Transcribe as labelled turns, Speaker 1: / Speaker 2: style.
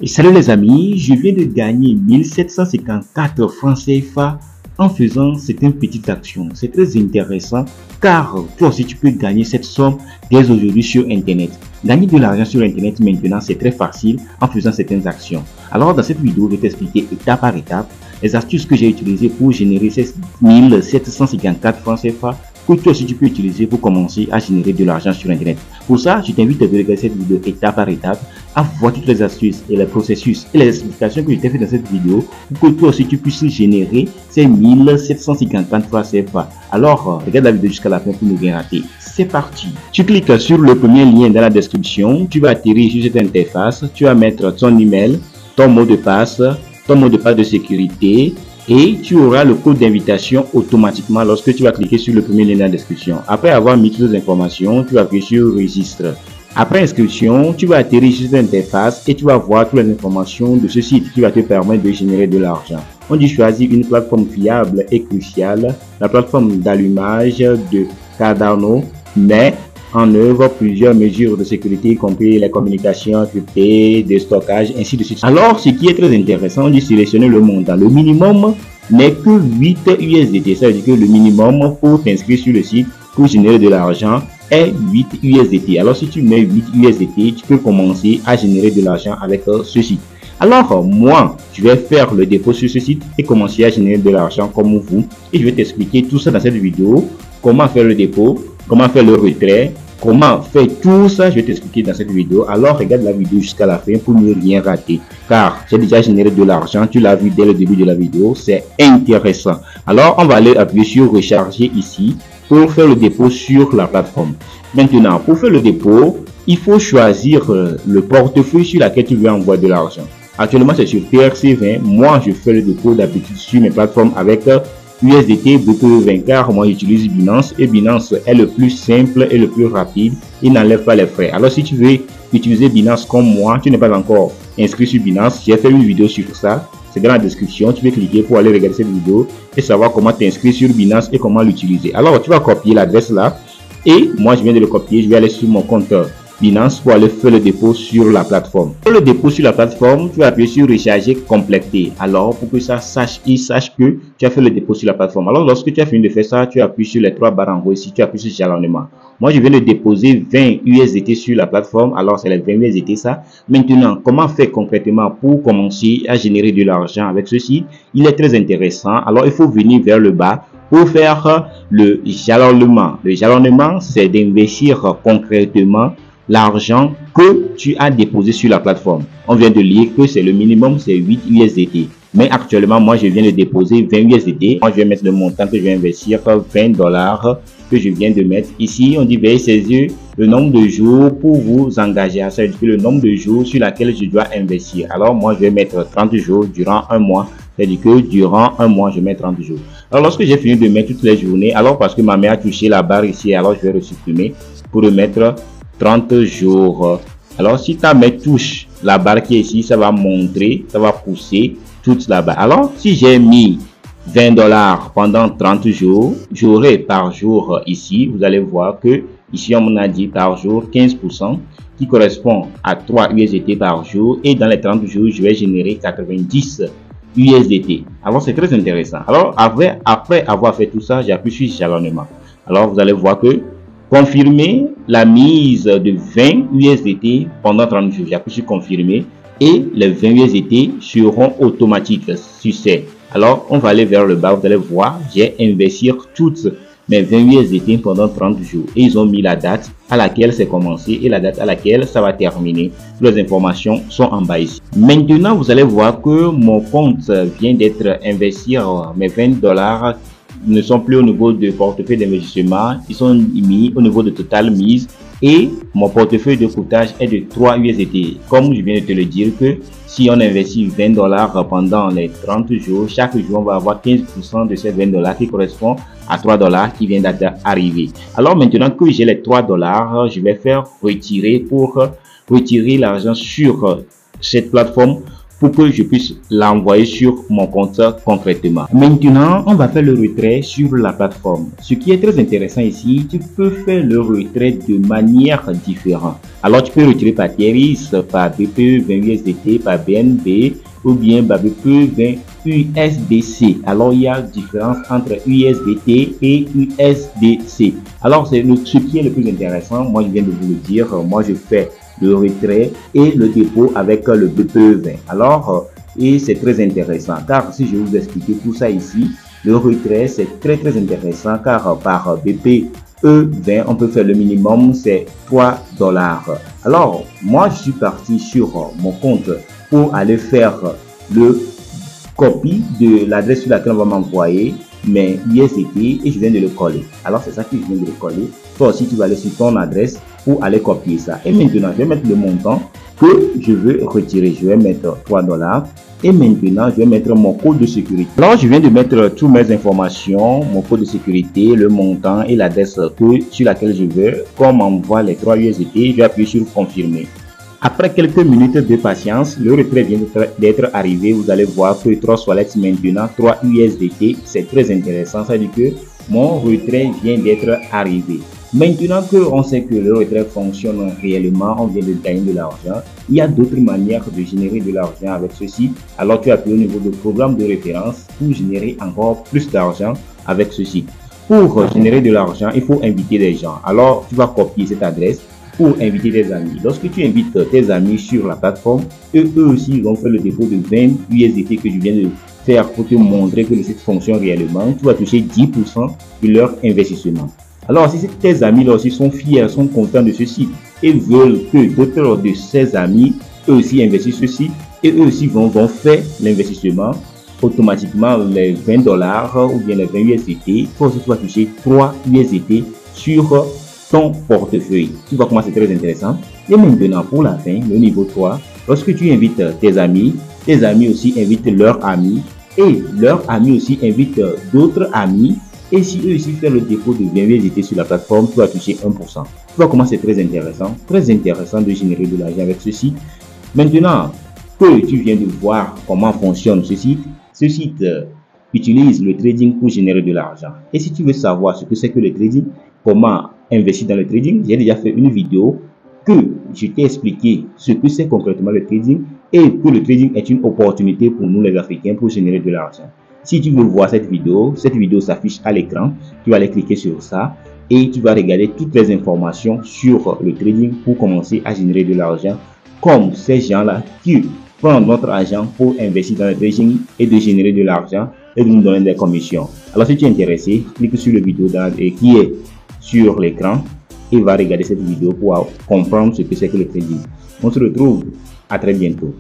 Speaker 1: Et salut les amis, je viens de gagner 1754 francs CFA en faisant certaines petites actions. C'est très intéressant car toi aussi tu peux gagner cette somme dès aujourd'hui sur internet. Gagner de l'argent sur internet maintenant c'est très facile en faisant certaines actions. Alors dans cette vidéo je vais t'expliquer étape par étape les astuces que j'ai utilisées pour générer ces 1754 francs CFA que toi aussi tu peux utiliser pour commencer à générer de l'argent sur internet. Pour ça, je t'invite à regarder cette vidéo étape par étape, à voir toutes les astuces et les processus et les explications que je t'ai fait dans cette vidéo pour que toi aussi tu puisses générer ces 1754 francs CFA. Alors, regarde la vidéo jusqu'à la fin pour ne rien rater. C'est parti. Tu cliques sur le premier lien dans la description, tu vas atterrir sur cette interface, tu vas mettre ton email, ton mot de passe de sécurité, et tu auras le code d'invitation automatiquement lorsque tu vas cliquer sur le premier lien dans la description. Après avoir mis toutes les informations, tu vas appuyer sur registre. Après inscription, tu vas atterrir sur cette interface et tu vas voir toutes les informations de ce site qui va te permettre de générer de l'argent. On dit choisir une plateforme fiable et cruciale. La plateforme d'allumage de Cardano met en œuvre plusieurs mesures de sécurité, y compris les communications cryptées, de stockage, ainsi de suite. Alors, ce qui est très intéressant, on dit sélectionner le montant. Le minimum n'est que 8 USDT. Ça veut dire que le minimum pour t'inscrire sur le site pour générer de l'argent est 8 USDT. Alors, si tu mets 8 USDT, tu peux commencer à générer de l'argent avec ce site. Alors, moi, je vais faire le dépôt sur ce site et commencer à générer de l'argent comme vous. Et je vais t'expliquer tout ça dans cette vidéo. Comment faire le dépôt, comment faire le retrait, comment faire tout ça, je vais t'expliquer dans cette vidéo. Alors regarde la vidéo jusqu'à la fin pour ne rien rater. Car j'ai déjà généré de l'argent, tu l'as vu dès le début de la vidéo, c'est intéressant. Alors on va aller appuyer sur recharger ici pour faire le dépôt sur la plateforme. Maintenant, pour faire le dépôt, il faut choisir le portefeuille sur lequel tu veux envoyer de l'argent. Actuellement c'est sur TRC20, moi je fais le dépôt d'habitude sur mes plateformes avec USDT, BTC20, car moi j'utilise Binance et Binance est le plus simple et le plus rapide, il n'enlève pas les frais. Alors si tu veux utiliser Binance comme moi, tu n'es pas encore inscrit sur Binance, j'ai fait une vidéo sur ça, c'est dans la description, tu peux cliquer pour aller regarder cette vidéo et savoir comment t'inscrire sur Binance et comment l'utiliser. Alors tu vas copier l'adresse là et moi je viens de le copier, je vais aller sur mon compte Binance pour aller faire le dépôt sur la plateforme. Pour le dépôt sur la plateforme, tu vas appuyer sur recharger compléter. Alors pour que ça sache, il sache que tu as fait le dépôt sur la plateforme. Alors lorsque tu as fini de faire ça, tu appuies sur les trois barres en haut ici, tu appuies sur jalonnement. Moi je viens de déposer 20 USDT sur la plateforme, alors c'est les 20 USDT ça. Maintenant, comment faire concrètement pour commencer à générer de l'argent avec ceci? Il est très intéressant. Alors il faut venir vers le bas pour faire le jalonnement. Le jalonnement, c'est d'investir concrètement l'argent que tu as déposé sur la plateforme. On vient de lire que c'est le minimum, c'est 8 USDT. Mais actuellement, moi, je viens de déposer 20 USDT. Moi, je vais mettre le montant que je vais investir, 20 $ que je viens de mettre. Ici, on dit veuillez saisir le nombre de jours pour vous engager. Ça veut dire que le nombre de jours sur lequel je dois investir. Alors, moi, je vais mettre 30 jours durant un mois. C'est-à-dire que durant un mois, je mets 30 jours. Alors, lorsque j'ai fini de mettre toutes les journées, alors parce que ma mère a touché la barre ici, alors je vais resupprimer pour remettre 30 jours. Alors si ta main touche la barre qui est ici, ça va montrer, ça va pousser toute la barre. Alors si j'ai mis 20 $ pendant 30 jours, j'aurai par jour ici, vous allez voir que ici on m'a dit par jour 15% qui correspond à 3 USDT par jour, et dans les 30 jours je vais générer 90 USDT. Alors c'est très intéressant. Alors après avoir fait tout ça, j'appuie sur jalonnement. Alors vous allez voir que confirmer la mise de 20 USDT pendant 30 jours. J'appuie sur confirmer et les 20 USDT seront automatiques sur ces. Alors, on va aller vers le bas. Vous allez voir, j'ai investi toutes mes 20 USDT pendant 30 jours. Et ils ont mis la date à laquelle c'est commencé et la date à laquelle ça va terminer. Toutes les informations sont en bas ici. Maintenant, vous allez voir que mon compte vient d'être investi. Mes 20 $ ne sont plus au niveau de portefeuille d'investissement, ils sont mis au niveau de total mise et mon portefeuille de courtage est de 3 USDT. Comme je viens de te le dire que si on investit 20 $ pendant les 30 jours, chaque jour on va avoir 15% de ces 20 $ qui correspond à 3 $ qui viennent d'arriver. Alors maintenant que j'ai les 3 $, je vais faire retirer pour retirer l'argent sur cette plateforme pour que je puisse l'envoyer sur mon compte concrètement. Maintenant, on va faire le retrait sur la plateforme. Ce qui est très intéressant ici, tu peux faire le retrait de manière différente. Alors, tu peux retirer par Tiris, par BPE 20 USDT, par BNB ou bien par BPE 20 USDC. Alors, il y a différence entre USDT et USDC. Alors, c'est ce qui est le plus intéressant. Moi, je viens de vous le dire. Moi, je fais le retrait et le dépôt avec le BPE 20. Alors, et c'est très intéressant car si je vous explique tout ça ici, le retrait c'est très intéressant car par BPE 20 on peut faire le minimum, c'est $3. Alors, moi je suis parti sur mon compte pour aller faire le copie de l'adresse sur laquelle on va m'envoyer mes USDT et je viens de le coller. Alors c'est ça que je viens de le coller. Toi aussi tu vas aller sur ton adresse pour aller copier ça. Et maintenant je vais mettre le montant que je veux retirer. Je vais mettre $3 et maintenant je vais mettre mon code de sécurité. Alors je viens de mettre toutes mes informations, mon code de sécurité, le montant et l'adresse sur laquelle je veux qu'on m'envoie les 3 USDT. Je vais appuyer sur confirmer. Après quelques minutes de patience, le retrait vient d'être arrivé. Vous allez voir que 3 wallets maintenant 3 USDT. C'est très intéressant. Ça veut dire que mon retrait vient d'être arrivé. Maintenant qu'on sait que le retrait fonctionne réellement, on vient de gagner de l'argent. Il y a d'autres manières de générer de l'argent avec ceci. Alors tu appuies au niveau du programme de référence pour générer encore plus d'argent avec ceci. Pour générer de l'argent, il faut inviter des gens. Alors tu vas copier cette adresse pour inviter des amis. Lorsque tu invites tes amis sur la plateforme, eux aussi ils vont faire le dépôt de 20 USDT que je viens de faire pour te montrer que le site fonctionne réellement. Tu vas toucher 10% de leur investissement. Alors si tes amis là aussi sont fiers, sont contents de ceci et veulent que d'autres de ces amis eux aussi investissent ceci et eux aussi vont faire l'investissement, automatiquement les $20 ou bien les 20 USDT, toi aussi tu vas toucher 3 USDT sur ton portefeuille. Tu vois comment c'est très intéressant. Et maintenant pour la fin, le niveau 3, lorsque tu invites tes amis aussi invitent leurs amis et leurs amis aussi invitent d'autres amis. Et si eux aussi font le dépôt de 20 USDT sur la plateforme, tu vas toucher 1%. Tu vois comment c'est très intéressant de générer de l'argent avec ceci. Maintenant que tu viens de voir comment fonctionne ce site utilise le trading pour générer de l'argent. Et si tu veux savoir ce que c'est que le trading, comment investir dans le trading, j'ai déjà fait une vidéo que je t'ai expliqué ce que c'est concrètement le trading et que le trading est une opportunité pour nous les Africains pour générer de l'argent. Si tu veux voir cette vidéo s'affiche à l'écran. Tu vas aller cliquer sur ça et tu vas regarder toutes les informations sur le trading pour commencer à générer de l'argent comme ces gens-là qui prennent notre argent pour investir dans le trading et de générer de l'argent et de nous donner des commissions. Alors si tu es intéressé, clique sur la vidéo qui est sur l'écran et va regarder cette vidéo pour comprendre ce que c'est que le trading. On se retrouve à très bientôt.